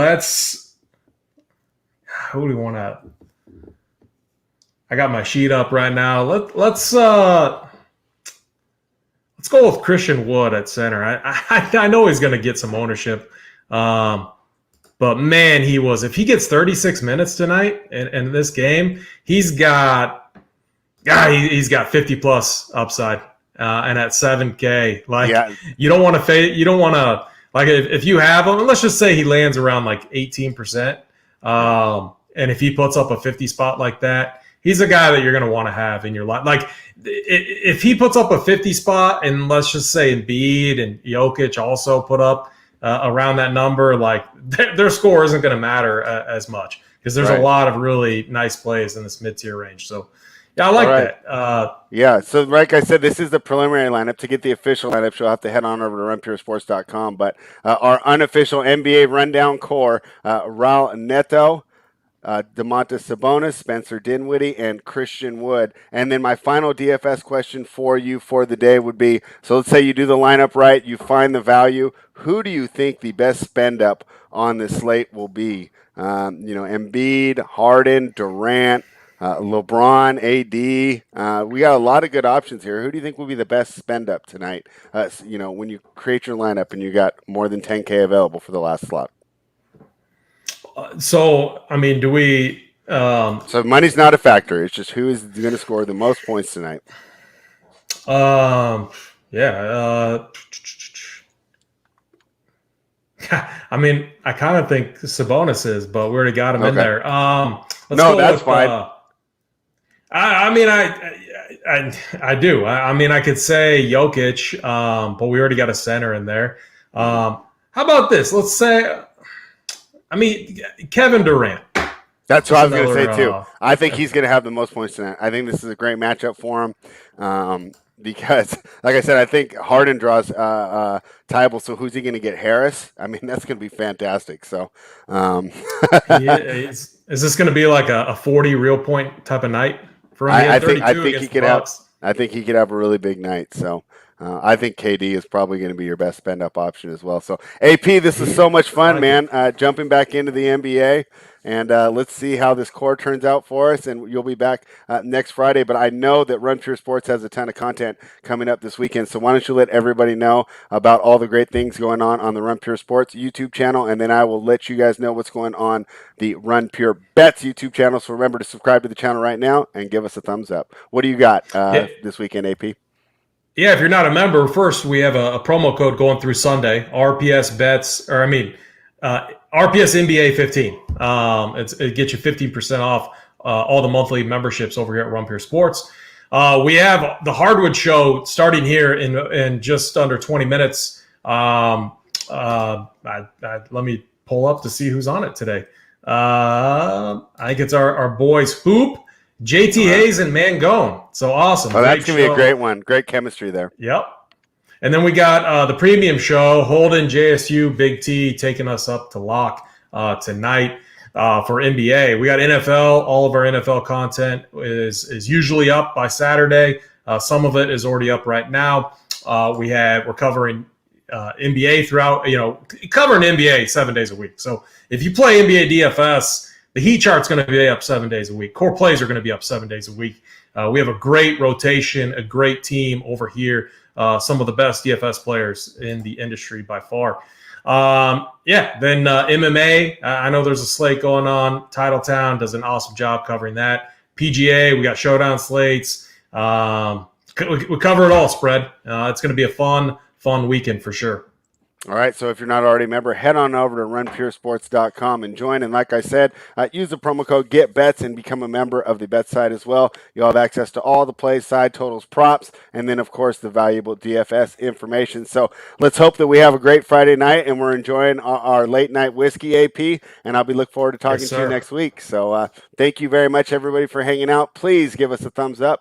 do we want to? I got my sheet up right now. Let's go with Christian Wood at center. I know he's going to get some ownership, but man, if he gets 36 minutes tonight in this game, he's got 50 plus upside, and at 7K, you don't want to fade. You don't want to if you have him. Let's just say he lands around 18%, and if he puts up a 50 spot like that, he's a guy that you're going to want to have in your life. If he puts up a 50 spot, and let's just say Embiid and Jokic also put up around that number, their score isn't going to matter as much because there's a lot of really nice plays in this mid-tier range. So. Yeah, I like that. So like I said, this is the preliminary lineup. To get the official lineup, you'll have to head on over to runpuresports.com. But our unofficial NBA rundown core, Raul Neto, Domantas Sabonis, Spencer Dinwiddie, and Christian Wood. And then my final DFS question for you for the day would be, so let's say you do the lineup right, you find the value. Who do you think the best spend up on the slate will be? Embiid, Harden, Durant, LeBron, AD. We got a lot of good options here. Who do you think will be the best spend up tonight? When you create your lineup and you got more than 10K available for the last slot. So, I mean, do we? So money's not a factor. It's just who is going to score the most points tonight. I mean, I kind of think Sabonis is, but we already got him in there. That's fine. I do. I mean, I could say Jokic, but we already got a center in there. How about this? Let's say, Kevin Durant. That's what I was going to say, too. I think he's going to have the most points tonight. I think this is a great matchup for him because, like I said, I think Harden draws Tybal, so who's he going to get? Harris? I mean, that's going to be fantastic. So, is this going to be like a 40 real point type of night? for him. He had I 32 think he against the could have. Bucks. I think he could have a really big night. So I think KD is probably going to be your best spend up option as well. So AP, this is so much fun, man. Jumping back into the NBA, and let's see how this core turns out for us. And you'll be back next Friday. But I know that Run Pure Sports has a ton of content coming up this weekend. So why don't you let everybody know about all the great things going on the Run Pure Sports YouTube channel, and then I will let you guys know what's going on the Run Pure Bets YouTube channel. So remember to subscribe to the channel right now and give us a thumbs up. What do you got this weekend, AP? Yeah, if you're not a member, first we have a promo code going through Sunday. RPS bets, RPS NBA 15. It gets you 15% off all the monthly memberships over here at Run Pure Sports. We have the Hardwood Show starting here in just under 20 minutes. Let me pull up to see who's on it today. I think it's our boys Hoop, JT Hayes, and Mangone. So awesome. Oh, that's going to be a great one. Great chemistry there. Yep. And then we got the premium show, Holden, JSU, Big T, taking us up to lock tonight for NBA. We got NFL. All of our NFL content is usually up by Saturday. Some of it is already up right now. We're covering NBA throughout, covering NBA 7 days a week. So if you play NBA DFS, the heat chart's going to be up 7 days a week. Core plays are going to be up 7 days a week. We have a great rotation, a great team over here. Some of the best DFS players in the industry by far. Then MMA. I know there's a slate going on. Titletown does an awesome job covering that. PGA, we got showdown slates. We cover it all, spread. It's going to be a fun weekend for sure. All right, so if you're not already a member, head on over to runpuresports.com and join. And like I said, use the promo code GETBETS and become a member of the bet site as well. You'll have access to all the plays, side totals, props, and then, of course, the valuable DFS information. So let's hope that we have a great Friday night and we're enjoying our late night whiskey, AP, and I'll be looking forward to talking to you next week. So thank you very much, everybody, for hanging out. Please give us a thumbs up.